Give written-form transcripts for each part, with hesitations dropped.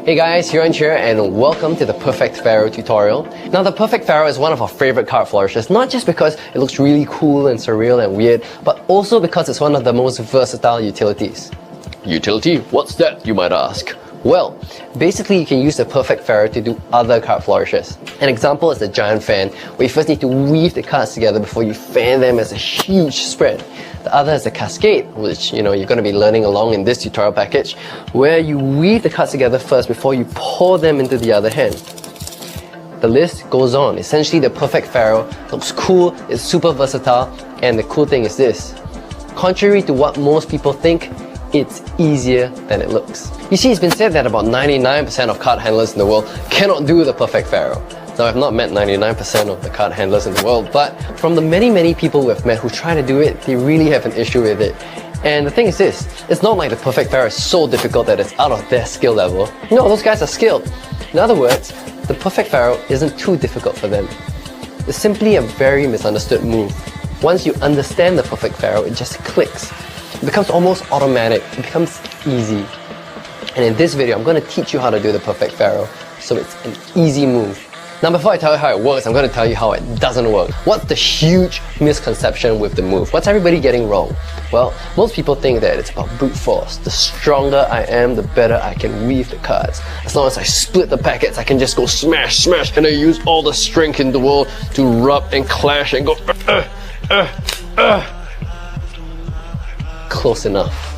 Hey guys, Hiran here and welcome to the Perfect Pharaoh tutorial. Now the Perfect Pharaoh is one of our favorite card flourishes, not just because it looks really cool and surreal and weird, but also because it's one of the most versatile utilities. Utility? What's that, you might ask? Well, basically you can use the Perfect Pharaoh to do other card flourishes. An example is the giant fan, where you first need to weave the cards together before you fan them as a huge spread. The other is the cascade, which you're going to be learning along in this tutorial package, where you weave the cards together first before you pour them into the other hand. The list goes on. Essentially, the Perfect Pharaoh looks cool, it's super versatile, and the cool thing is this. Contrary to what most people think, it's easier than it looks. You see, it's been said that about 99% of card handlers in the world cannot do the Perfect Pharaoh. Now, I've not met 99% of the card handlers in the world, but from the many people we've met who try to do it, they really have an issue with it. And the thing is this, it's not like the Perfect Pharaoh is so difficult that it's out of their skill level. No, those guys are skilled. In other words, the Perfect Pharaoh isn't too difficult for them. It's simply a very misunderstood move. Once you understand the Perfect Pharaoh, it just clicks. It becomes almost automatic. It becomes easy. And in this video, I'm going to teach you how to do the Perfect Pharaoh, so it's an easy move. Now before I tell you how it works, I'm going to tell you how it doesn't work. What's the huge misconception with the move? What's everybody getting wrong? Well, most people think that it's about brute force. The stronger I am, the better I can weave the cards. As long as I split the packets, I can just go smash, and I use all the strength in the world to rub and clash and go Close enough.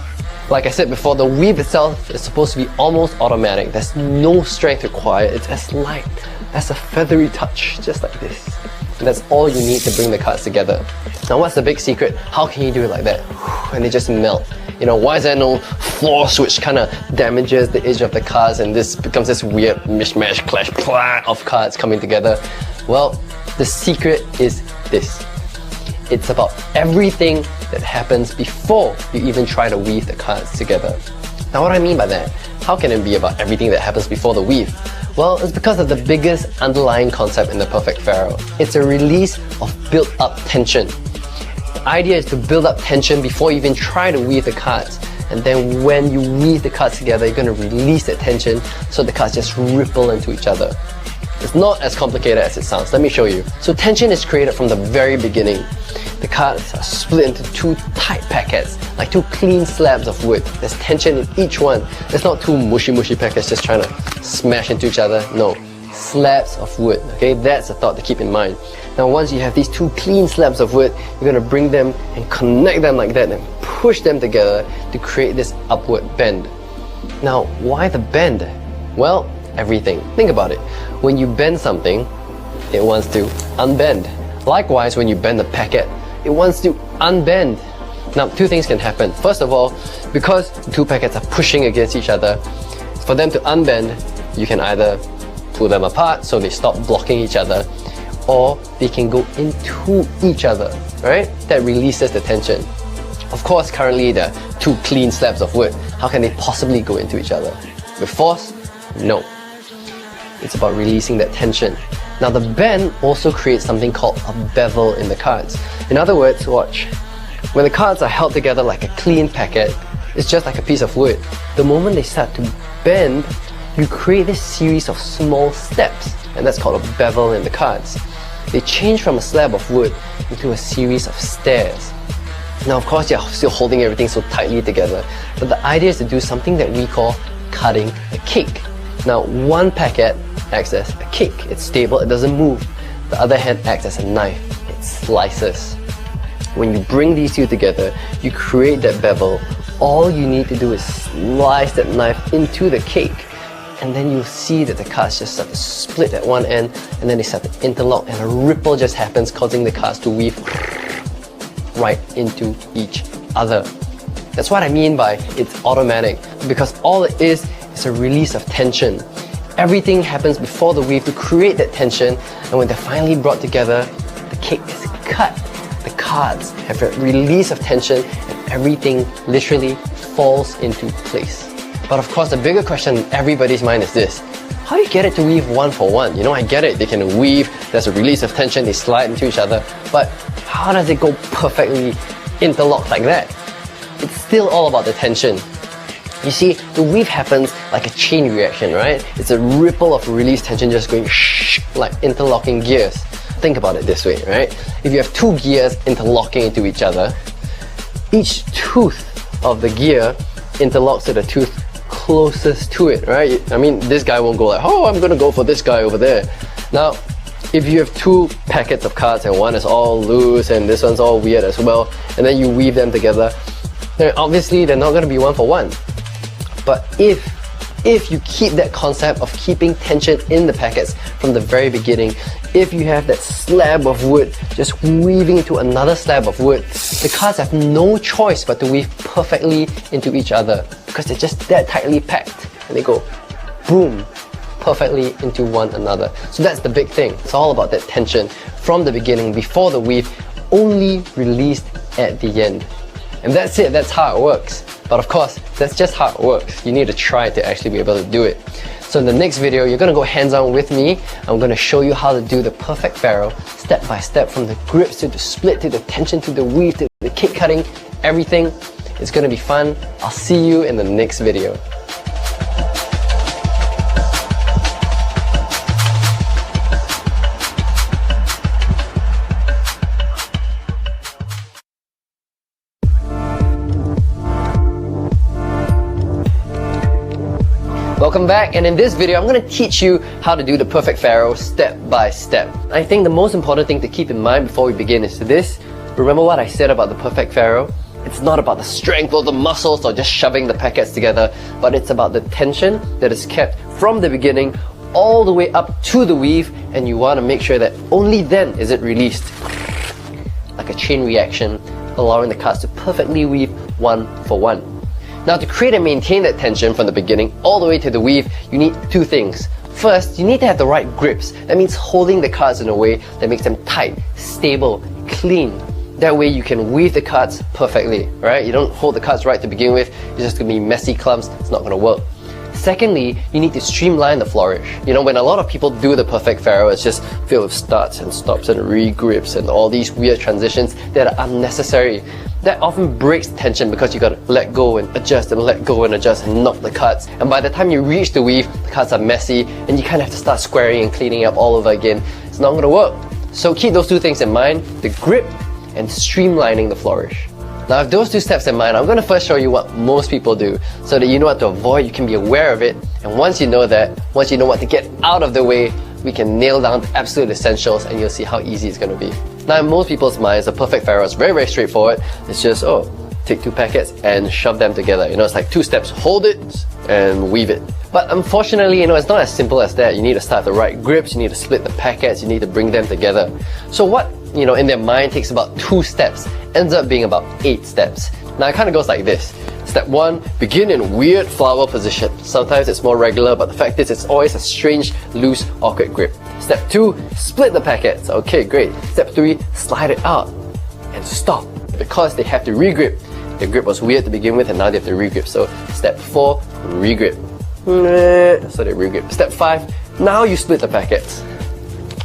Like I said before, the weave itself is supposed to be almost automatic. There's no strength required. It's as light as a feathery touch, just like this. And that's all you need to bring the cards together. Now what's the big secret? How can you do it like that? And they just melt. Why is there no force which kind of damages the edge of the cards and this becomes this weird mishmash, clash, of cards coming together? Well, the secret is this. It's about everything that happens before you even try to weave the cards together. Now what do I mean by that? How can it be about everything that happens before the weave? Well, it's because of the biggest underlying concept in the Perfect Pharaoh. It's a release of built-up tension. The idea is to build up tension before you even try to weave the cards. And then when you weave the cards together, you're going to release that tension so the cards just ripple into each other. It's not as complicated as it sounds. Let me show you. So tension is created from the very beginning. The cards are split into two tight packets, like two clean slabs of wood. There's tension in each one. It's not two mushy packets just trying to smash into each other. No, slabs of wood. Okay, that's a thought to keep in mind. Now once you have these two clean slabs of wood, you're going to bring them and connect them like that and push them together to create this upward bend. Now why the bend? Well, everything. Think about it. When you bend something, it wants to unbend. Likewise, when you bend the packet, it wants to unbend. Now, two things can happen. First of all, because the two packets are pushing against each other, for them to unbend, you can either pull them apart so they stop blocking each other, or they can go into each other, right? That releases the tension. Of course, currently there are two clean slabs of wood. How can they possibly go into each other? With force? No. It's about releasing that tension. Now the bend also creates something called a bevel in the cards. In other words, watch. When the cards are held together like a clean packet, it's just like a piece of wood. The moment they start to bend, you create this series of small steps, and that's called a bevel in the cards. They change from a slab of wood into a series of stairs. Now of course you're still holding everything so tightly together, but the idea is to do something that we call cutting a cake. Now one packet acts as a cake. It's stable, it doesn't move. The other hand acts as a knife. It slices. When you bring these two together, you create that bevel. All you need to do is slice that knife into the cake, and then you'll see that the cards just start to split at one end, and then they start to interlock, and a ripple just happens, causing the cards to weave right into each other. That's what I mean by it's automatic, because all it is a release of tension. Everything happens before the weave to create that tension, and when they're finally brought together, the cake is cut. The cards have a release of tension, and everything literally falls into place. But of course, the bigger question in everybody's mind is this. How do you get it to weave one for one? I get it, they can weave, there's a release of tension, they slide into each other, but how does it go perfectly interlocked like that? It's still all about the tension. You see, the weave happens like a chain reaction, right? It's a ripple of release tension just going shh, like interlocking gears. Think about it this way, right? If you have two gears interlocking into each other, each tooth of the gear interlocks to the tooth closest to it, right? I mean, this guy won't go like, oh, I'm gonna go for this guy over there. Now, if you have two packets of cards and one is all loose and this one's all weird as well, and then you weave them together, then obviously they're not gonna be one for one. But if you keep that concept of keeping tension in the packets from the very beginning, if you have that slab of wood just weaving into another slab of wood, the cards have no choice but to weave perfectly into each other because they're just that tightly packed and they go boom, perfectly into one another. So that's the big thing. It's all about that tension from the beginning, before the weave, only released at the end. And that's it, that's how it works. But of course, that's just how it works. You need to try to actually be able to do it. So in the next video, you're gonna go hands-on with me. I'm gonna show you how to do the perfect ferrule, step by step, from the grips to the split, to the tension, to the weave, to the cake cutting, everything. It's gonna be fun. I'll see you in the next video. Welcome back, and in this video I'm going to teach you how to do the perfect ferrule step by step. I think the most important thing to keep in mind before we begin is this. Remember what I said about the perfect ferrule? It's not about the strength or the muscles or just shoving the packets together, but it's about the tension that is kept from the beginning all the way up to the weave, and you want to make sure that only then is it released. Like a chain reaction, allowing the cards to perfectly weave one for one. Now, to create and maintain that tension from the beginning all the way to the weave, you need two things. First, you need to have the right grips. That means holding the cards in a way that makes them tight, stable, clean. That way you can weave the cards perfectly, right? You don't hold the cards right to begin with, it's just gonna be messy clumps, it's not gonna work. Secondly, you need to streamline the flourish. You know, when a lot of people do the perfect ferrule, it's just filled with starts and stops and re-grips and all these weird transitions that are unnecessary. That often breaks tension because you gotta let go and adjust and let go and adjust and knock the cards. And by the time you reach the weave, the cards are messy and you kind of have to start squaring and cleaning up all over again. It's not gonna work. So keep those two things in mind, the grip and streamlining the flourish. Now, with those two steps in mind, I'm going to first show you what most people do so that you know what to avoid, you can be aware of it, and once you know that, once you know what to get out of the way, we can nail down the absolute essentials and you'll see how easy it's going to be. Now, in most people's minds, the perfect ferrule is very, very straightforward. It's just, take two packets and shove them together. You know, it's like two steps, hold it and weave it. But unfortunately, it's not as simple as that. You need to start the right grips, you need to split the packets, you need to bring them together. So what, in their mind takes about 2 steps, ends up being about 8 steps. Now it kind of goes like this. Step 1, begin in weird flower position. Sometimes it's more regular, but the fact is it's always a strange, loose, awkward grip. Step 2, split the packets. Okay, great. Step 3, slide it out and stop, because they have to re-grip. The grip was weird to begin with and now they have to re-grip. So step 4, re-grip. So they re-grip. Step 5, now you split the packets.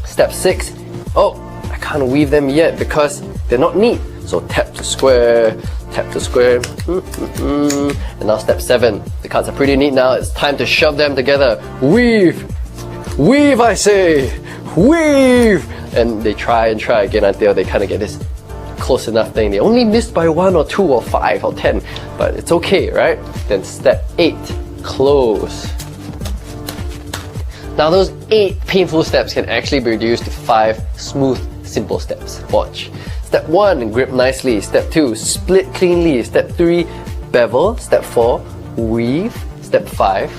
Step 6, I can't weave them yet because they're not neat. So tap to square, and now step 7, the cards are pretty neat now, it's time to shove them together. Weave, I say, weave! And they try and try again until they kind of get this close enough thing. They only missed by 1 or 2 or 5 or 10, but it's okay, right? Then step 8, close. Now those 8 painful steps can actually be reduced to 5 smooth, simple steps. Watch. Step 1, grip nicely. Step 2, split cleanly. Step 3, bevel. Step 4, weave. Step 5,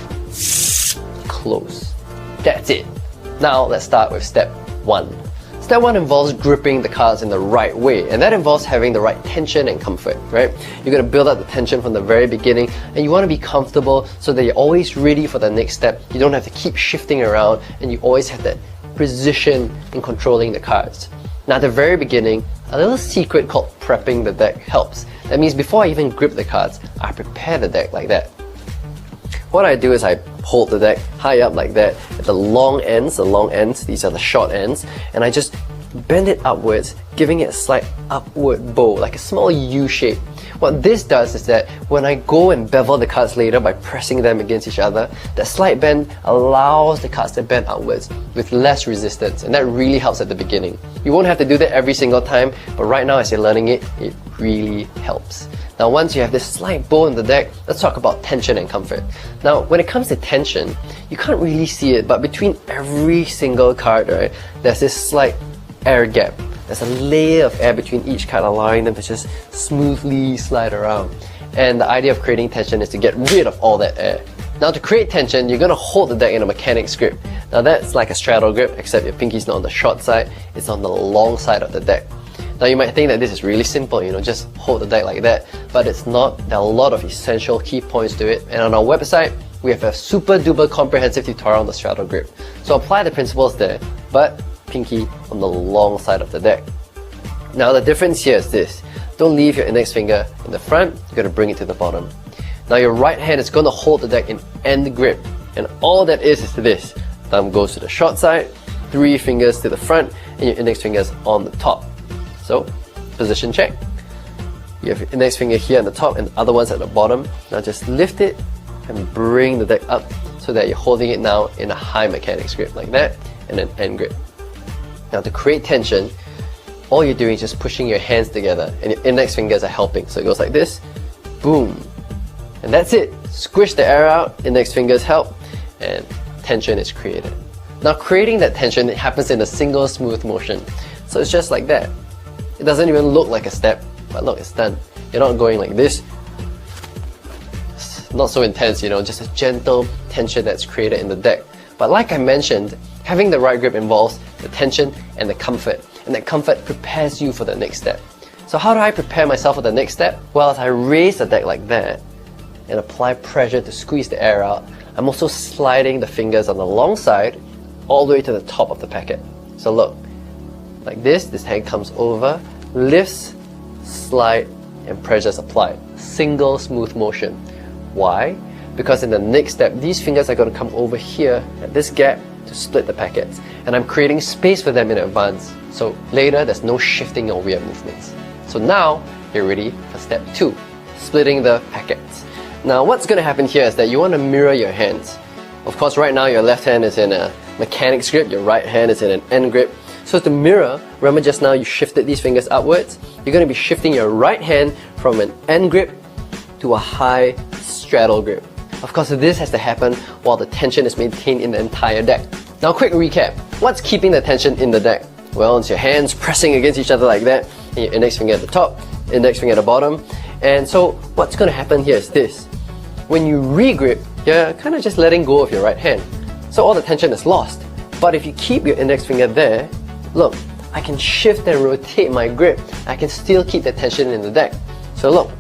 close. That's it. Now let's start with step 1. Step 1 involves gripping the cards in the right way, and that involves having the right tension and comfort, right? You're going to build up the tension from the very beginning, and you want to be comfortable so that you're always ready for the next step. You don't have to keep shifting around, and you always have that precision in controlling the cards. Now at the very beginning, a little secret called prepping the deck helps. That means before I even grip the cards, I prepare the deck like that. What I do is I hold the deck high up like that at the long ends, these are the short ends, and I just bend it upwards, giving it a slight upward bow, like a small U shape. What this does is that when I go and bevel the cards later by pressing them against each other, that slight bend allows the cards to bend outwards with less resistance, and that really helps at the beginning. You won't have to do that every single time, but right now as you're learning it, it really helps. Now once you have this slight bow in the deck, let's talk about tension and comfort. Now when it comes to tension, you can't really see it, but between every single card, right, there's this slight air gap. There's a layer of air between each card, allowing them to just smoothly slide around. And the idea of creating tension is to get rid of all that air. Now to create tension, you're going to hold the deck in a mechanic's grip. Now that's like a straddle grip, except your pinky's not on the short side, it's on the long side of the deck. Now you might think that this is really simple, just hold the deck like that, but it's not. There are a lot of essential key points to it, and on our website, we have a super duper comprehensive tutorial on the straddle grip. So apply the principles there, but pinky on the long side of the deck. Now the difference here is this. Don't leave your index finger in the front, you're going to bring it to the bottom. Now your right hand is going to hold the deck in end grip, and all that is this. Thumb goes to the short side, 3 fingers to the front, and your index fingers on the top. So, position check. You have your index finger here at the top and the other ones at the bottom. Now just lift it and bring the deck up so that you're holding it now in a high mechanics grip like that, and an end grip. Now to create tension, all you're doing is just pushing your hands together and your index fingers are helping. So it goes like this, boom. And that's it. Squish the air out, index fingers help, and tension is created. Now creating that tension, it happens in a single smooth motion. So it's just like that. It doesn't even look like a step, but look, it's done. You're not going like this. It's not so intense, just a gentle tension that's created in the deck. But like I mentioned, having the right grip involves the tension and the comfort, and that comfort prepares you for the next step. So how do I prepare myself for the next step? Well, as I raise the deck like that and apply pressure to squeeze the air out, I'm also sliding the fingers on the long side all the way to the top of the packet. So look, like this hand comes over, lifts, slide, and pressure is applied. Single smooth motion. Why? Because in the next step, these fingers are going to come over here at this gap to split the packets, and I'm creating space for them in advance, so later there's no shifting or weird movements. So now you're ready for step 2, splitting the packets. Now what's going to happen here is that you want to mirror your hands. Of course, right now your left hand is in a mechanics grip, your right hand is in an end grip. So to mirror, remember just now you shifted these fingers upwards, you're going to be shifting your right hand from an end grip to a high straddle grip. Of course, this has to happen while the tension is maintained in the entire deck. Now quick recap, what's keeping the tension in the deck? Well, it's your hands pressing against each other like that, and your index finger at the top, index finger at the bottom. And so what's going to happen here is this. When you re-grip, you're kind of just letting go of your right hand. So all the tension is lost. But if you keep your index finger there, look, I can shift and rotate my grip. I can still keep the tension in the deck. So look,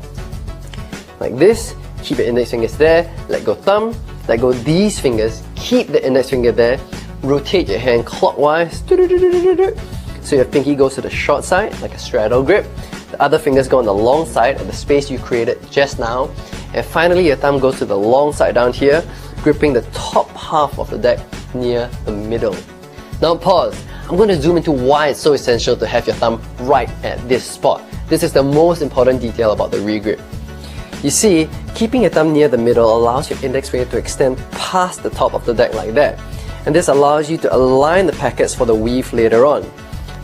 like this, keep your index fingers there, let go thumb, let go these fingers, keep the index finger there, rotate your hand clockwise, so your pinky goes to the short side, like a straddle grip, the other fingers go on the long side at the space you created just now, and finally your thumb goes to the long side down here, gripping the top half of the deck near the middle. Now pause. I'm going to zoom into why it's so essential to have your thumb right at this spot. This is the most important detail about the re-grip. You see, keeping your thumb near the middle allows your index finger to extend past the top of the deck like that. And this allows you to align the packets for the weave later on.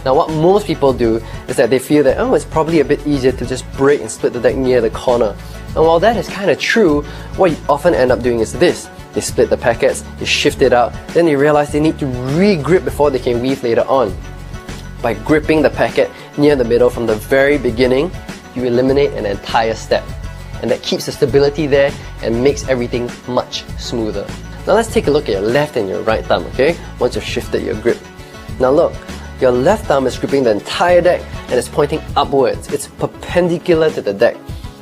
Now what most people do is that they feel that, it's probably a bit easier to just break and split the deck near the corner. And while that is kind of true, what you often end up doing is this. They split the packets, they shift it out, then they realize they need to re-grip before they can weave later on. By gripping the packet near the middle from the very beginning, you eliminate an entire step. And that keeps the stability there and makes everything much smoother. Now let's take a look at your left and your right thumb, okay? Once you've shifted your grip. Now look, your left thumb is gripping the entire deck and it's pointing upwards. It's perpendicular to the deck.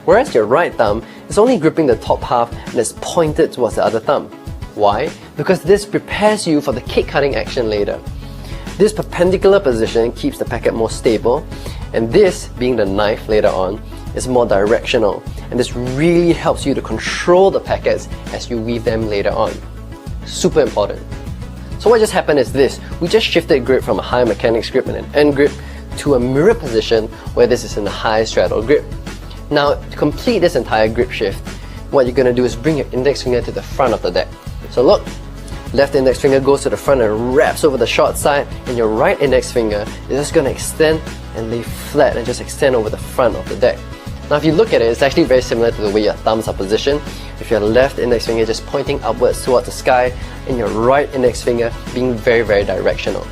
Whereas your right thumb is only gripping the top half and is pointed towards the other thumb. Why? Because this prepares you for the cake cutting action later. This perpendicular position keeps the packet more stable, and this, being the knife later on, is more directional, and this really helps you to control the packets as you weave them later on. Super important. So what just happened is this. We just shifted grip from a high mechanics grip and an end grip to a mirror position where this is in a high straddle grip. Now, to complete this entire grip shift, what you're going to do is bring your index finger to the front of the deck. So look, left index finger goes to the front and wraps over the short side, and your right index finger is just going to extend and lay flat and just extend over the front of the deck. Now if you look at it, it's actually very similar to the way your thumbs are positioned, with your left index finger just pointing upwards towards the sky and your right index finger being very, very directional.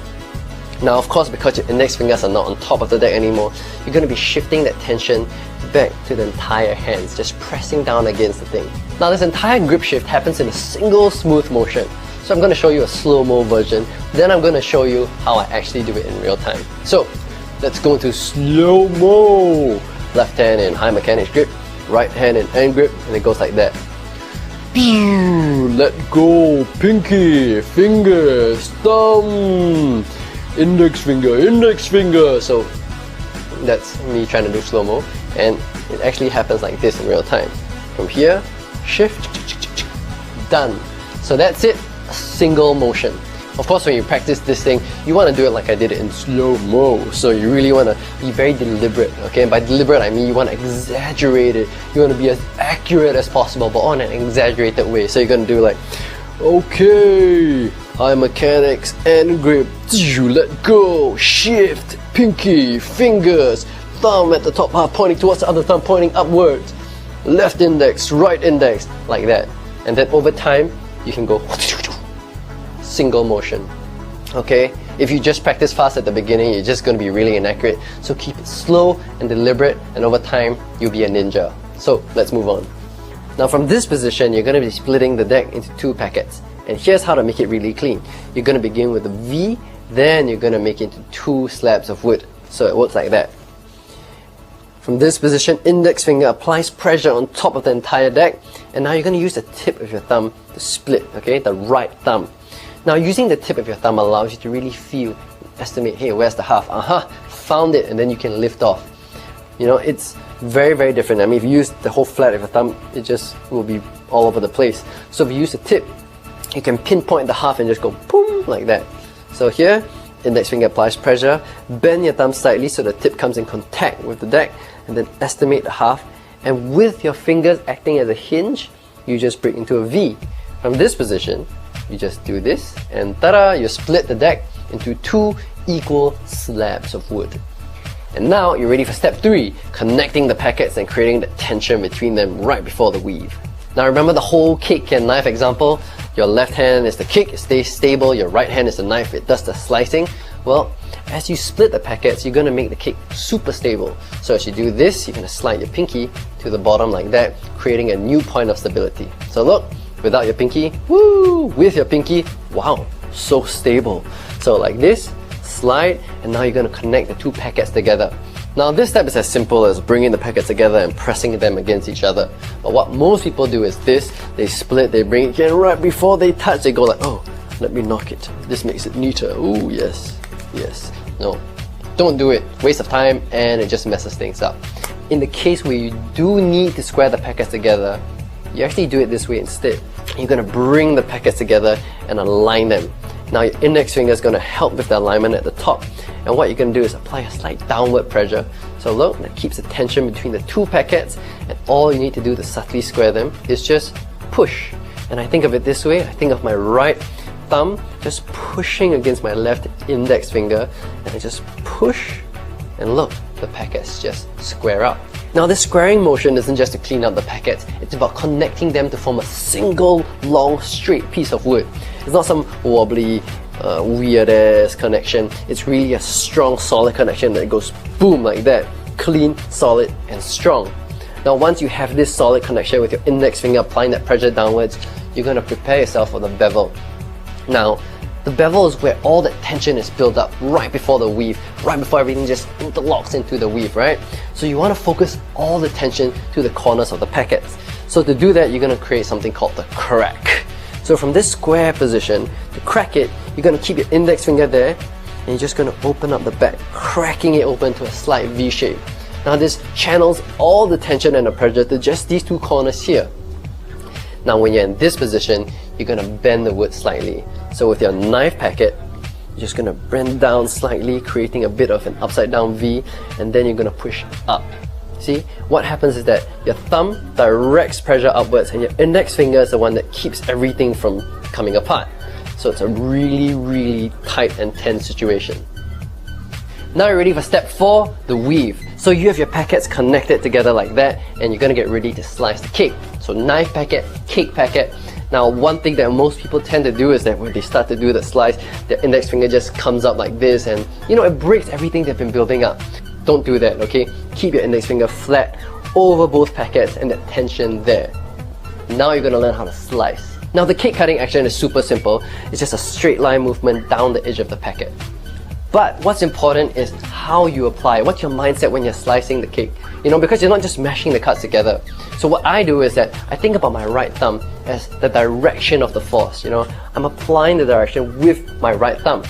Now of course, because your index fingers are not on top of the deck anymore, you're going to be shifting that tension back to the entire hands, just pressing down against the thing. Now this entire grip shift happens in a single smooth motion. So I'm going to show you a slow-mo version, then I'm going to show you how I actually do it in real time. So let's go into slow-mo. Left hand in high mechanics grip, right hand in end grip, and it goes like that. Let go, pinky, fingers, thumb, index finger. So that's me trying to do slow-mo, and it actually happens like this in real time. From here, shift, done. So that's it, a single motion. Of course, when you practice this thing, you want to do it like I did it in slow-mo. So you really want to be very deliberate, okay? And by deliberate, I mean you want to exaggerate it. You want to be as accurate as possible, but on an exaggerated way. So you're going to do like, okay, high mechanics, end grip, let go, shift, pinky, fingers, thumb at the top half pointing towards the other thumb, pointing upwards, left index, right index, like that. And then over time, you can go single motion. Okay, if you just practice fast at the beginning, you're just going to be really inaccurate. So keep it slow and deliberate, and over time you'll be a ninja. So let's move on. Now from this position, you're going to be splitting the deck into two packets, and here's how to make it really clean. You're going to begin with a V, then you're going to make it into two slabs of wood. So it works like that. From this position, index finger applies pressure on top of the entire deck, and now you're going to use the tip of your thumb to split, okay, the right thumb. Now using the tip of your thumb allows you to really feel, estimate, hey, where's the half? Found it, and then you can lift off. You know, it's very, very different. I mean, if you use the whole flat of your thumb, it just will be all over the place. So if you use the tip, you can pinpoint the half and just go boom, like that. So here, index finger applies pressure, bend your thumb slightly so the tip comes in contact with the deck, and then estimate the half, and with your fingers acting as a hinge, you just break into a V. From this position, you just do this, and ta-da, you split the deck into two equal slabs of wood. And now you're ready for step 3, connecting the packets and creating the tension between them right before the weave. Now remember the whole cake and knife example? Your left hand is the kick, it stays stable, your right hand is the knife, it does the slicing. Well, as you split the packets, you're going to make the cake super stable. So as you do this, you're going to slide your pinky to the bottom like that, creating a new point of stability. So look, without your pinky, woo! With your pinky, wow, so stable. So like this, slide, and now you're going to connect the two packets together. Now this step is as simple as bringing the packets together and pressing them against each other. But what most people do is this, they split, they bring it in right before they touch, they go like, oh, let me knock it. This makes it neater. Oh yes, yes. No, don't do it. Waste of time, and it just messes things up. In the case where you do need to square the packets together, you actually do it this way instead. You're going to bring the packets together and align them. Now your index finger is going to help with the alignment at the top, and what you're going to do is apply a slight downward pressure. So look, that keeps the tension between the two packets, and all you need to do to subtly square them is just push. And I think of it this way, I think of my right thumb just pushing against my left index finger, and I just push, and look, the packets just square up. Now this squaring motion isn't just to clean out the packets, it's about connecting them to form a single long straight piece of wood. It's not some wobbly weird ass connection, it's really a strong solid connection that goes boom like that, clean, solid and strong. Now once you have this solid connection with your index finger applying that pressure downwards, you're going to prepare yourself for the bevel. Now the bevel is where all that tension is built up right before the weave, right before everything just interlocks into the weave, right? So you want to focus all the tension to the corners of the packets. So to do that, you're going to create something called the crack. So from this square position, to crack it, you're going to keep your index finger there, and you're just going to open up the back, cracking it open to a slight V shape. Now this channels all the tension and the pressure to just these two corners here. Now when you're in this position, you're going to bend the wood slightly. So with your knife packet, you're just going to bend down slightly, creating a bit of an upside down V, and then you're going to push up. See, what happens is that your thumb directs pressure upwards and your index finger is the one that keeps everything from coming apart. So it's a really, really tight and tense situation. Now you're ready for step 4, the weave. So you have your packets connected together like that, and you're gonna get ready to slice the cake. So knife packet, cake packet. Now one thing that most people tend to do is that when they start to do the slice, their index finger just comes up like this, and it breaks everything they've been building up. Don't do that, okay? Keep your index finger flat over both packets and that tension there. Now you're gonna learn how to slice. Now the cake cutting action is super simple. It's just a straight line movement down the edge of the packet. But what's important is how you apply. What's your mindset when you're slicing the cake? Because you're not just mashing the cuts together. So what I do is that I think about my right thumb as the direction of the force. I'm applying the direction with my right thumb.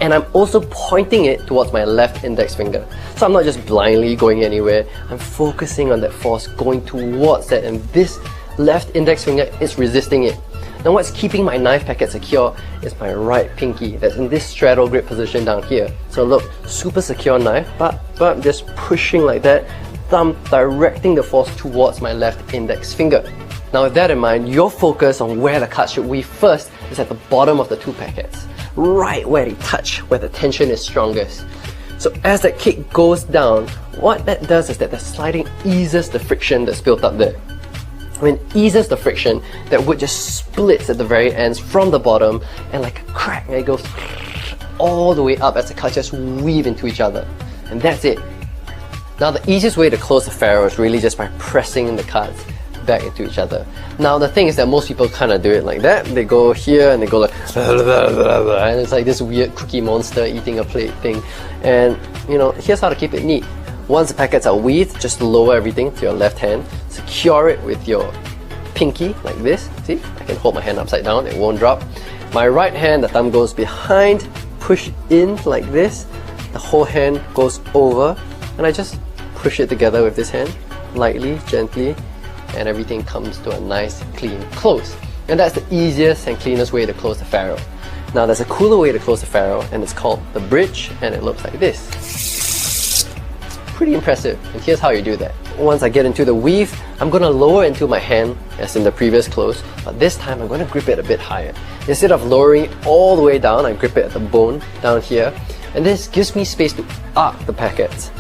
And I'm also pointing it towards my left index finger. So I'm not just blindly going anywhere. I'm focusing on that force going towards that, and this left index finger is resisting it. Now what's keeping my knife packet secure is my right pinky that's in this straddle grip position down here. So look, super secure knife, but just pushing like that, thumb directing the force towards my left index finger. Now with that in mind, your focus on where the cut should weave first is at the bottom of the two packets, right where they touch, where the tension is strongest. So as that cake goes down, what that does is that the sliding eases the friction that's built up there. When it eases the friction, that wood just splits at the very ends from the bottom, and like a crack, it goes all the way up as the cuts just weave into each other. And that's it. Now the easiest way to close the ferrule is really just by pressing the cuts back into each other. Now the thing is that most people kind of do it like that. They go here and they go like and it's like this weird cookie monster eating a plate thing. And here's how to keep it neat. Once the packets are weaved, just lower everything to your left hand, secure it with your pinky like this. See, I can hold my hand upside down, it won't drop. My right hand, the thumb goes behind, push in like this, the whole hand goes over, and I just push it together with this hand, lightly, gently, and everything comes to a nice clean close. And that's the easiest and cleanest way to close the ferrule. Now there's a cooler way to close the ferrule, and it's called the bridge, and it looks like this. Pretty impressive, and here's how you do that. Once I get into the weave, I'm going to lower into my hand as in the previous close, but this time I'm going to grip it a bit higher. Instead of lowering it all the way down, I grip it at the bone down here, and this gives me space to arc the packets.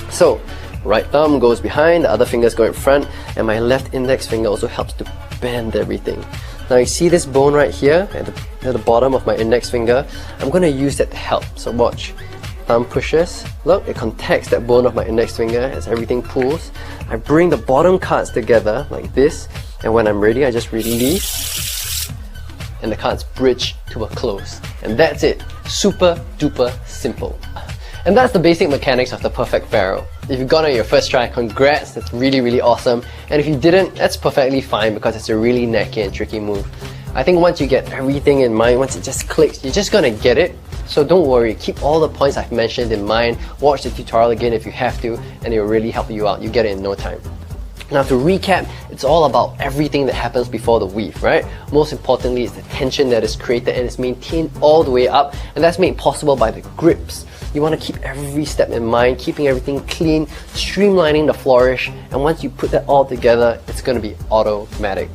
So, right thumb goes behind, the other fingers go in front, and my left index finger also helps to bend everything. Now you see this bone right here at the bottom of my index finger? I'm going to use that to help, so watch. Thumb pushes, look, it contacts that bone of my index finger as everything pulls. I bring the bottom cards together like this, and when I'm ready, I just release, and the cards bridge to a close. And that's it. Super duper simple. And that's the basic mechanics of the perfect ferrule. If you got it on your first try, congrats, that's really, really awesome. And if you didn't, that's perfectly fine because it's a really necky and tricky move. I think once you get everything in mind, once it just clicks, you're just gonna get it. So don't worry, keep all the points I've mentioned in mind, watch the tutorial again if you have to, and it will really help you out. You get it in no time. Now to recap, it's all about everything that happens before the weave, right? Most importantly, it's the tension that is created and it's maintained all the way up, and that's made possible by the grips. You want to keep every step in mind, keeping everything clean, streamlining the flourish, and once you put that all together, it's going to be automatic.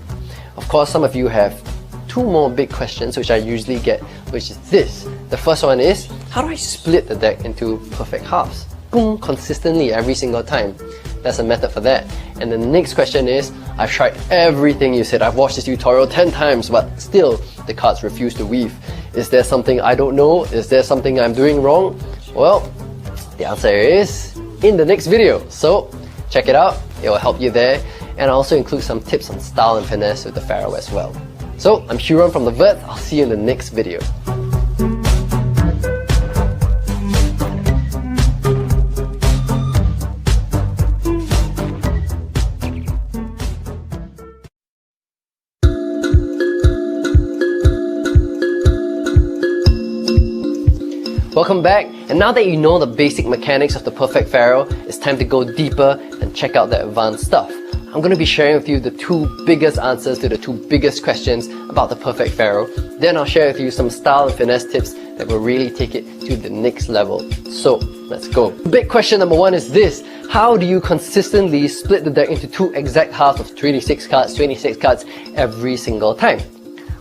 Of course, some of you have two more big questions which I usually get, which is this. The first one is, how do I split the deck into perfect halves? Boom, consistently every single time. That's a method for that. And the next question is, I've tried everything you said. I've watched this tutorial 10 times, but still the cards refuse to weave. Is there something I don't know? Is there something I'm doing wrong? Well, the answer is in the next video. So check it out, it will help you there. And I also include some tips on style and finesse with the ferrule as well. So I'm Shuron from The Vert. I'll see you in the next video. Welcome back, and now that you know the basic mechanics of the perfect ferrule, it's time to go deeper and check out the advanced stuff. I'm going to be sharing with you the two biggest answers to the two biggest questions about the perfect ferrule. Then I'll share with you some style and finesse tips that will really take it to the next level. So let's go. Big question number 1 is this: how do you consistently split the deck into 2 exact halves of 26 cards every single time?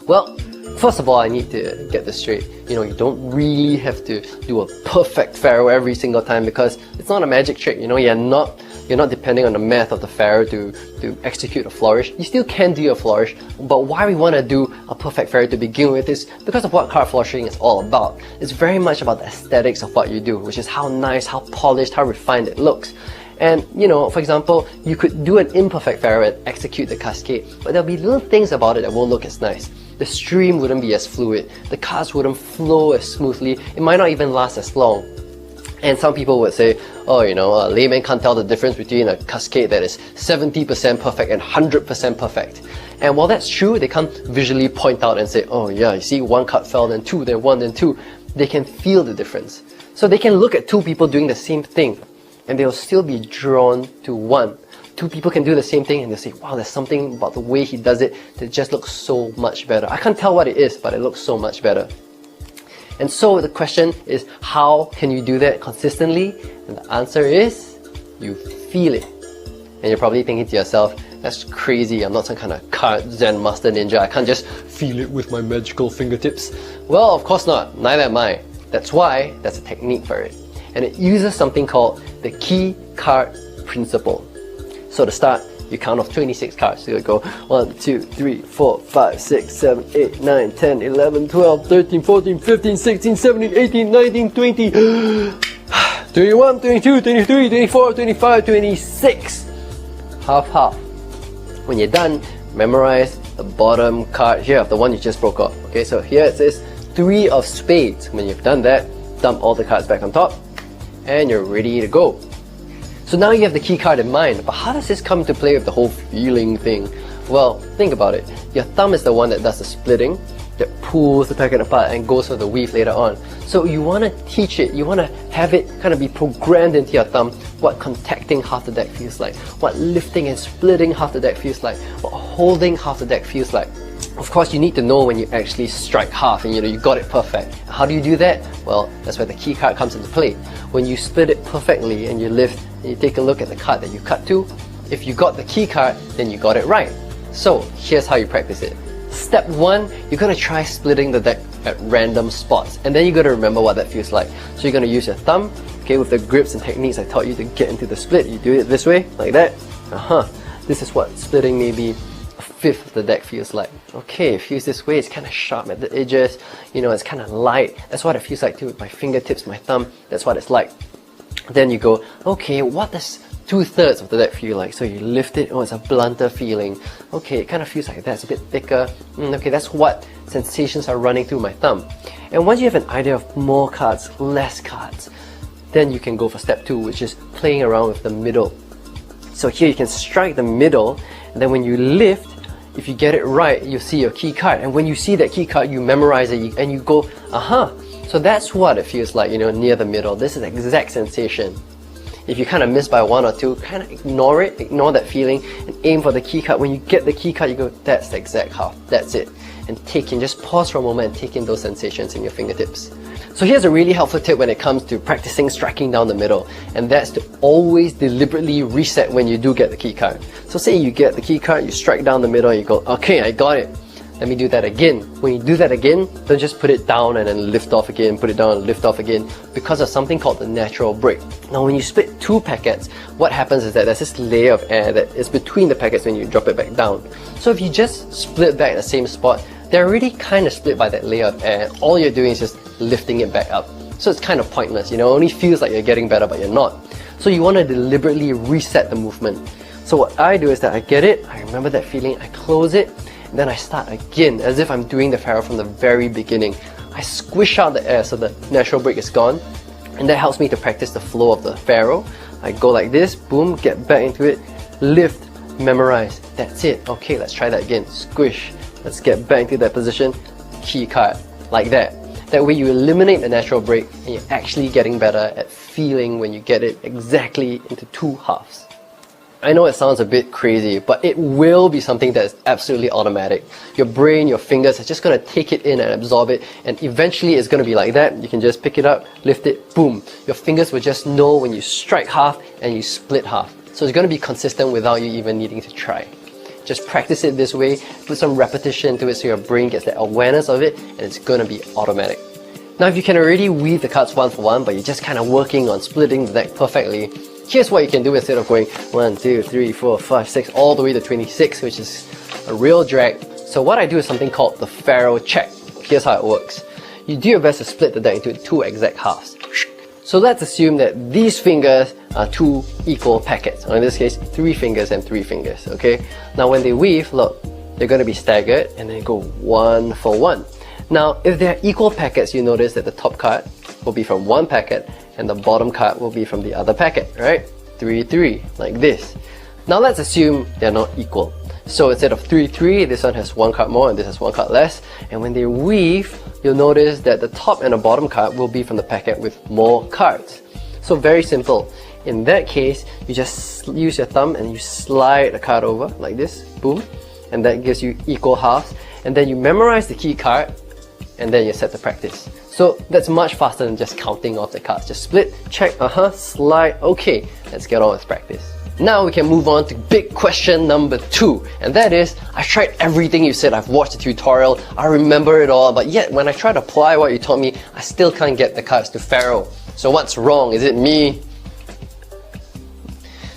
Well, first of all, I need to get this straight. You don't really have to do a perfect pharaoh every single time, because it's not a magic trick. You're not depending on the math of the pharaoh to execute a flourish. You still can do a flourish, but why we want to do a perfect pharaoh to begin with is because of what card flourishing is all about. It's very much about the aesthetics of what you do, which is how nice, how polished, how refined it looks. And for example, you could do an imperfect pharaoh and execute the cascade, but there'll be little things about it that won't look as nice. The stream wouldn't be as fluid, the cards wouldn't flow as smoothly, it might not even last as long. And some people would say, oh, a layman can't tell the difference between a cascade that is 70% perfect and 100% perfect. And while that's true, they can't visually point out and say, oh yeah, you see 1 card fell, then 2, then 1, then 2. They can feel the difference. So they can look at 2 people doing the same thing, and they'll still be drawn to 1. 2 people can do the same thing and they'll say, wow, there's something about the way he does it that just looks so much better. I can't tell what it is, but it looks so much better. And so the question is, how can you do that consistently? And the answer is, you feel it. And you're probably thinking to yourself, that's crazy, I'm not some kind of card Zen master ninja, I can't just feel it with my magical fingertips. Well, of course not, neither am I. That's why there's a technique for it. And it uses something called the key card principle. So to start, you count off 26 cards. So you go 1, 2, 3, 4, 5, 6, 7, 8, 9, 10, 11, 12, 13, 14, 15, 16, 17, 18, 19, 20, 21, 22, 23, 24, 25, 26. Half. When you're done, memorize the bottom card here of the one you just broke off. Okay, so here it says 3 of spades. When you've done that, dump all the cards back on top, and you're ready to go. So now you have the key card in mind, but how does this come to play with the whole feeling thing? Well, think about it. Your thumb is the one that does the splitting, that pulls the packet apart and goes for the weave later on. So you want to teach it, you want to have it kind of be programmed into your thumb what contacting half the deck feels like, what lifting and splitting half the deck feels like, what holding half the deck feels like. Of course, you need to know when you actually strike half and you got it perfect. How do you do that? Well, that's where the key card comes into play. When you split it perfectly and you lift and you take a look at the card that you cut to, if you got the key card, then you got it right. So here's how you practice it. Step 1, you're going to try splitting the deck at random spots, and then you're going to remember what that feels like. So you're going to use your thumb, okay, with the grips and techniques I taught you to get into the split. You do it this way, like that. This is what splitting maybe a fifth of the deck feels like. Okay, it feels this way, it's kind of sharp at the edges, it's kind of light. That's what it feels like too with my fingertips, my thumb, that's what it's like. Then you go, okay, what does 2/3 of the deck feel like? So you lift it, oh, it's a blunter feeling. Okay, it kind of feels like that, it's a bit thicker. Okay, that's what sensations are running through my thumb. And once you have an idea of more cards, less cards, then you can go for step 2, which is playing around with the middle. So here you can strike the middle, and then when you lift, if you get it right, you see your key card. And when you see that key card, you memorize it and you go, aha! So that's what it feels like, near the middle. This is the exact sensation. If you kind of miss by 1 or 2, kind of ignore it, ignore that feeling, and aim for the key card. When you get the key card, you go, that's the exact half, that's it. And just pause for a moment and take in those sensations in your fingertips. So here's a really helpful tip when it comes to practicing striking down the middle, and that's to always deliberately reset when you do get the key card. So say you get the key card, you strike down the middle, you go, okay, I got it. Let me do that again. When you do that again, don't just put it down and then lift off again, put it down and lift off again, because of something called the natural break. Now when you split 2 packets, what happens is that there's this layer of air that is between the packets when you drop it back down. So if you just split back at the same spot, they're already kind of split by that layer of air. All you're doing is just lifting it back up. So it's kind of pointless, it only feels like you're getting better, but you're not. So you want to deliberately reset the movement. So what I do is that I get it, I remember that feeling, I close it, and then I start again, as if I'm doing the pharaoh from the very beginning. I squish out the air so the natural break is gone, and that helps me to practice the flow of the pharaoh. I go like this, boom, get back into it, lift, memorize, that's it. Okay, let's try that again, squish, let's get back into that position, key card, like that. That way you eliminate the natural break and you're actually getting better at feeling when you get it exactly into 2 halves. I know it sounds a bit crazy, but it will be something that is absolutely automatic. Your brain, your fingers are just going to take it in and absorb it, and eventually it's going to be like that. You can just pick it up, lift it, boom. Your fingers will just know when you strike half and you split half. So it's going to be consistent without you even needing to try. Just practice it this way, put some repetition into it so your brain gets the awareness of it, and it's going to be automatic. Now, if you can already weave the cards one for one, but you're just kind of working on splitting the deck perfectly, here's what you can do instead of going 1, 2, 3, 4, 5, 6, all the way to 26, which is a real drag. So what I do is something called the Pharaoh check. Here's how it works. You do your best to split the deck into 2 exact halves. So let's assume that these fingers are 2 equal packets, or in this case, 3 fingers and 3 fingers, okay? Now when they weave, look, they're going to be staggered and then go 1 for 1. Now, if they're equal packets, you notice that the top card will be from one packet and the bottom card will be from the other packet, right? 3, 3, like this. Now let's assume they're not equal. So instead of 3, 3, this one has 1 card more and this has 1 card less. And when they weave, you'll notice that the top and the bottom card will be from the packet with more cards. So very simple. In that case, you just use your thumb and you slide the card over like this, boom. And that gives you equal halves. And then you memorize the key card and then you're set to practice. So that's much faster than just counting off the cards. Just split, check, slide, okay, let's get on with practice. Now we can move on to big question number 2, and that is, I've tried everything you said, I've watched the tutorial, I remember it all, but yet when I try to apply what you taught me, I still can't get the cards to Pharaoh. So what's wrong? Is it me?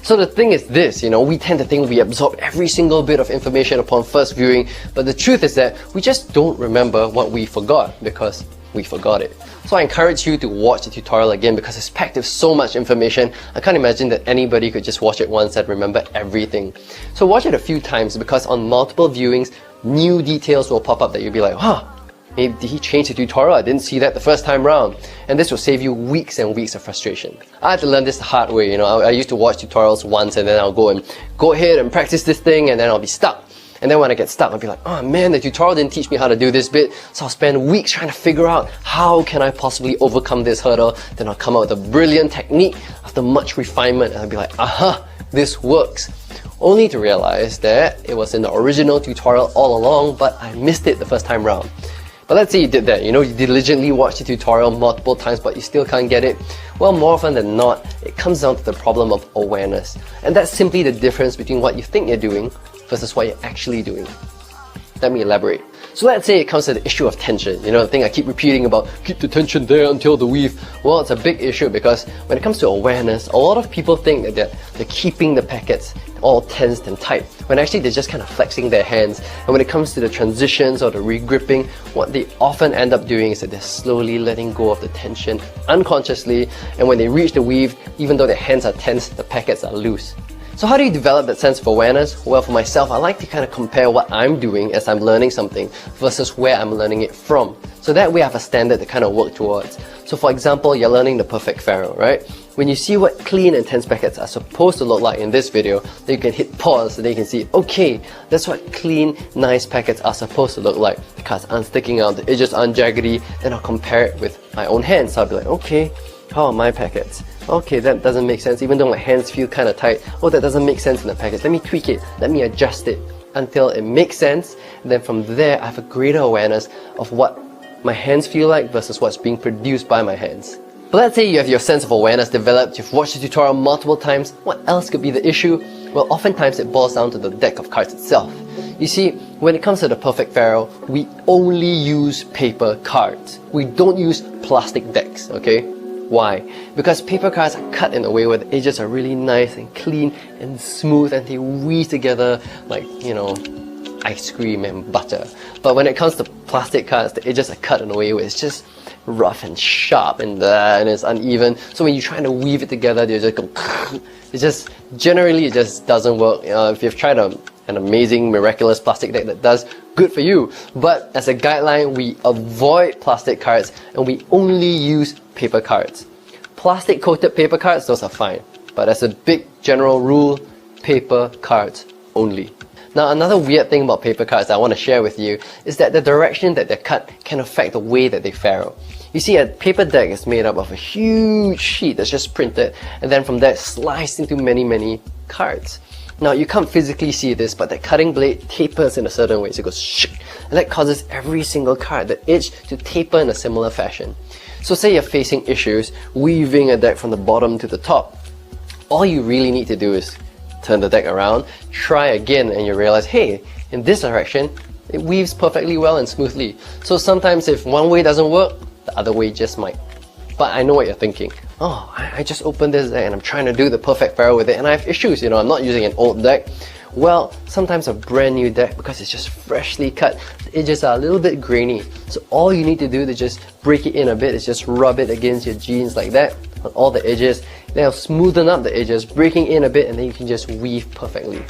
So the thing is this, we tend to think we absorb every single bit of information upon first viewing, but the truth is that we just don't remember what we forgot because we forgot it. So I encourage you to watch the tutorial again because it's packed with so much information. I can't imagine that anybody could just watch it once and remember everything. So watch it a few times because on multiple viewings, new details will pop up that you'll be like, maybe did he change the tutorial? I didn't see that the first time round. And this will save you weeks and weeks of frustration. I had to learn this the hard way, I used to watch tutorials once and then I'll go ahead and practice this thing and then I'll be stuck. And then when I get stuck, I'll be like, oh man, the tutorial didn't teach me how to do this bit. So I'll spend weeks trying to figure out how can I possibly overcome this hurdle. Then I'll come up with a brilliant technique after much refinement and I'll be like, this works. Only to realize that it was in the original tutorial all along, but I missed it the first time round. But let's say you did that, you diligently watched the tutorial multiple times but you still can't get it. Well, more often than not, it comes down to the problem of awareness. And that's simply the difference between what you think you're doing versus what you're actually doing. Let me elaborate. So let's say it comes to the issue of tension, the thing I keep repeating about keep the tension there until the weave. Well, it's a big issue because when it comes to awareness, a lot of people think that they're keeping the packets all tensed and tight, when actually they're just kind of flexing their hands. And when it comes to the transitions or the regripping, what they often end up doing is that they're slowly letting go of the tension unconsciously, and when they reach the weave, even though their hands are tense, the packets are loose. So how do you develop that sense of awareness? Well, for myself, I like to kind of compare what I'm doing as I'm learning something versus where I'm learning it from. So that way I have a standard to kind of work towards. So for example, you're learning the perfect Pharaoh, right? When you see what clean and tense packets are supposed to look like in this video, then you can hit pause and then you can see, okay, that's what clean, nice packets are supposed to look like. The cards aren't sticking out, the edges aren't jaggedy. Then I'll compare it with my own hands. So I'll be like, okay, how are my packets? Okay, that doesn't make sense, even though my hands feel kind of tight. Oh, that doesn't make sense in the packet. Let me tweak it, let me adjust it until it makes sense. And then from there, I have a greater awareness of what my hands feel like versus what's being produced by my hands. But let's say you have your sense of awareness developed, you've watched the tutorial multiple times, what else could be the issue? Well, oftentimes it boils down to the deck of cards itself. You see, when it comes to the perfect Pharaoh, we only use paper cards. We don't use plastic decks, okay? Why? Because paper cards are cut in a way where the edges are really nice and clean and smooth and they weave together like, ice cream and butter. But when it comes to plastic cards, the edges are cut in a way where it's just rough and sharp and it's uneven. So when you're trying to weave it together, they just go generally it just doesn't work. If you've tried an amazing, miraculous plastic deck that does, good for you. But as a guideline, we avoid plastic cards and we only use paper cards. Plastic coated paper cards, those are fine. But as a big general rule, paper cards only. Now, another weird thing about paper cards that I want to share with you is that the direction that they're cut can affect the way that they Pharaoh. You see, a paper deck is made up of a huge sheet that's just printed, and then from that sliced into many, many cards. Now, you can't physically see this, but that cutting blade tapers in a certain way, so it goes shh, and that causes every single card, the edge, to taper in a similar fashion. So say you're facing issues weaving a deck from the bottom to the top. All you really need to do is turn the deck around, try again, and you realize, hey, in this direction, it weaves perfectly well and smoothly. So sometimes if one way doesn't work, the other way just might. But I know what you're thinking. Oh, I just opened this deck and I'm trying to do the perfect pharaoh with it and I have issues, I'm not using an old deck. Well, sometimes a brand new deck, because it's just freshly cut, the edges are a little bit grainy. So all you need to do to just break it in a bit is just rub it against your jeans like that, on all the edges. Then it'll smoothen up the edges, breaking in a bit, and then you can just weave perfectly.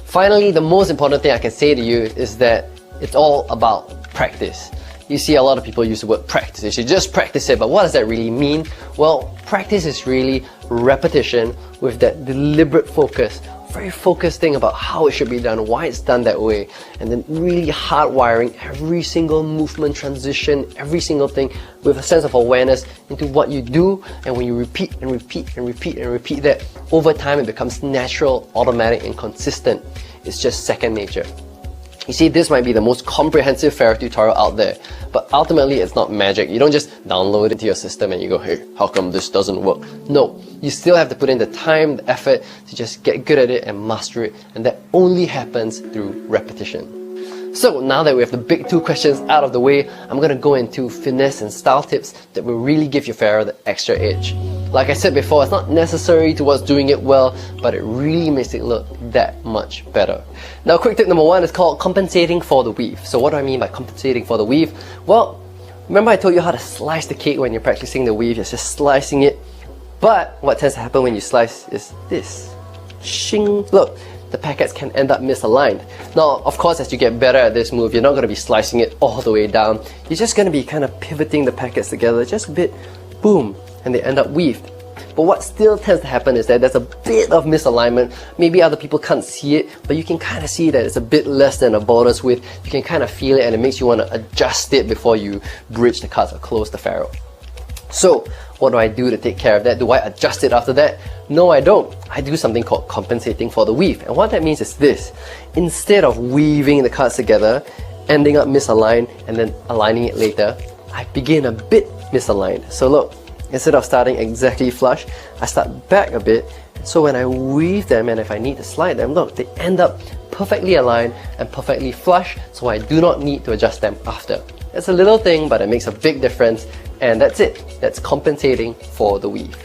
Finally, the most important thing I can say to you is that it's all about practice. You see a lot of people use the word practice. You should just practice it, but what does that really mean? Well, practice is really repetition with that deliberate focus. Very focused thing about how it should be done, why it's done that way, and then really hardwiring every single movement, transition, every single thing with a sense of awareness into what you do. And when you repeat and repeat and repeat and repeat that, over time it becomes natural, automatic, and consistent. It's just second nature. You see, this might be the most comprehensive pharaoh tutorial out there, but ultimately it's not magic. You don't just download it to your system and you go, hey, how come this doesn't work? No, you still have to put in the time, the effort to just get good at it and master it, and that only happens through repetition. So now that we have the big two questions out of the way, I'm going to go into finesse and style tips that will really give your pharaoh the extra edge. Like I said before, it's not necessary towards doing it well, but it really makes it look that much better. Now, quick tip number one is called compensating for the weave. So what do I mean by compensating for the weave? Well, remember I told you how to slice the cake when you're practicing the weave, it's just slicing it. But what tends to happen when you slice is this. Shing! Look, the packets can end up misaligned. Now, of course, as you get better at this move, you're not going to be slicing it all the way down. You're just going to be kind of pivoting the packets together just a bit, boom, and they end up weaved. But what still tends to happen is that there's a bit of misalignment. Maybe other people can't see it, but you can kind of see that it's a bit less than a border's width. You can kind of feel it, and it makes you want to adjust it before you bridge the cards or close the pharaoh. So, what do I do to take care of that? Do I adjust it after that? No, I don't. I do something called compensating for the weave. And what that means is this. Instead of weaving the cards together, ending up misaligned, and then aligning it later, I begin a bit misaligned. So look, instead of starting exactly flush, I start back a bit. So when I weave them, and if I need to slide them, look, they end up perfectly aligned and perfectly flush, so I do not need to adjust them after. It's a little thing, but it makes a big difference, and that's it. That's compensating for the weave.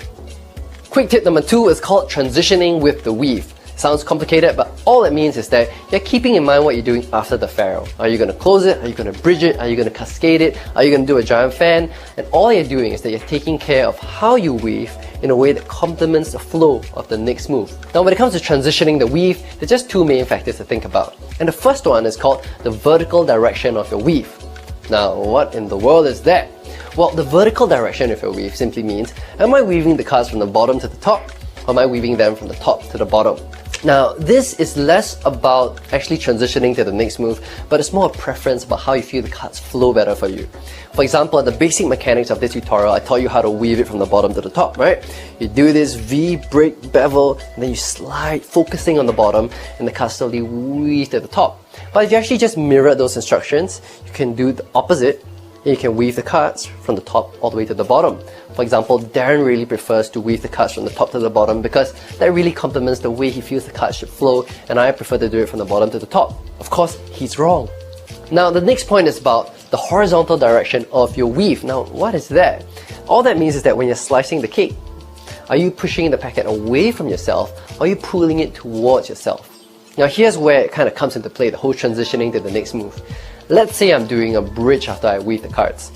Quick tip number two is called transitioning with the weave. Sounds complicated, but all it means is that you're keeping in mind what you're doing after the pharaoh. Are you going to close it? Are you going to bridge it? Are you going to cascade it? Are you going to do a giant fan? And all you're doing is that you're taking care of how you weave in a way that complements the flow of the next move. Now, when it comes to transitioning the weave, there's just two main factors to think about. And the first one is called the vertical direction of your weave. Now, what in the world is that? Well, the vertical direction of your weave simply means, am I weaving the cards from the bottom to the top, or am I weaving them from the top to the bottom? Now, this is less about actually transitioning to the next move, but it's more a preference about how you feel the cards flow better for you. For example, the basic mechanics of this tutorial, I taught you how to weave it from the bottom to the top, right? You do this V, break, bevel, and then you slide, focusing on the bottom, and the cards slowly weave to the top. But if you actually just mirror those instructions, you can do the opposite. You can weave the cards from the top all the way to the bottom. For example, Darren really prefers to weave the cards from the top to the bottom because that really complements the way he feels the cards should flow, and I prefer to do it from the bottom to the top. Of course, he's wrong. Now, the next point is about the horizontal direction of your weave. Now, what is that? All that means is that when you're slicing the cake, are you pushing the packet away from yourself, or are you pulling it towards yourself? Now, here's where it kind of comes into play, the whole transitioning to the next move. Let's say I'm doing a bridge after I weave the cards.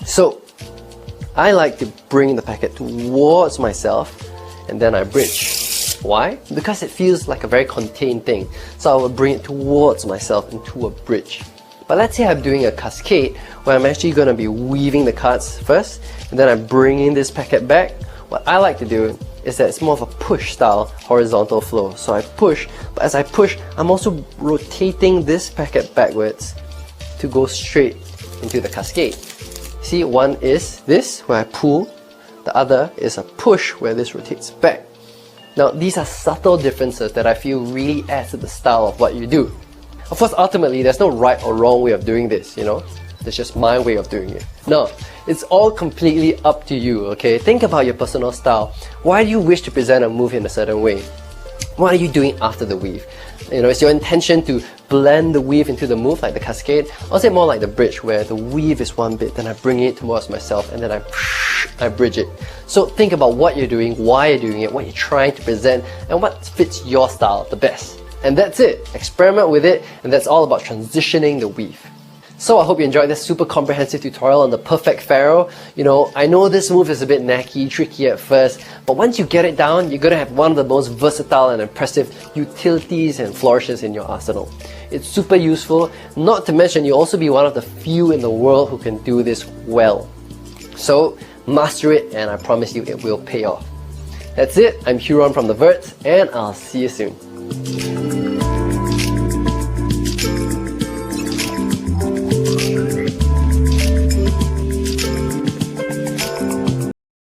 So, I like to bring the packet towards myself and then I bridge. Why? Because it feels like a very contained thing. So I will bring it towards myself into a bridge. But let's say I'm doing a cascade where I'm actually going to be weaving the cards first and then I'm bringing this packet back. What I like to do is that it's more of a push style horizontal flow. So I push, but as I push, I'm also rotating this packet backwards to go straight into the cascade. See, one is this, where I pull. The other is a push, where this rotates back. Now, these are subtle differences that I feel really add to the style of what you do. Of course, ultimately, there's no right or wrong way of doing this, you know? There's just my way of doing it. No, it's all completely up to you, okay? Think about your personal style. Why do you wish to present a move in a certain way? What are you doing after the weave? You know, is your intention to blend the weave into the move like the cascade? Or is it more like the bridge where the weave is one bit, then I bring it towards myself and then I bridge it? So think about what you're doing, why you're doing it, what you're trying to present, and what fits your style the best. And that's it. Experiment with it, and that's all about transitioning the weave. So I hope you enjoyed this super comprehensive tutorial on the perfect pharaoh. You know, I know this move is a bit knacky, tricky at first, but once you get it down, you're gonna have one of the most versatile and impressive utilities and flourishes in your arsenal. It's super useful, not to mention you'll also be one of the few in the world who can do this well. So master it, and I promise you it will pay off. That's it. I'm Huron from The Verts, and I'll see you soon.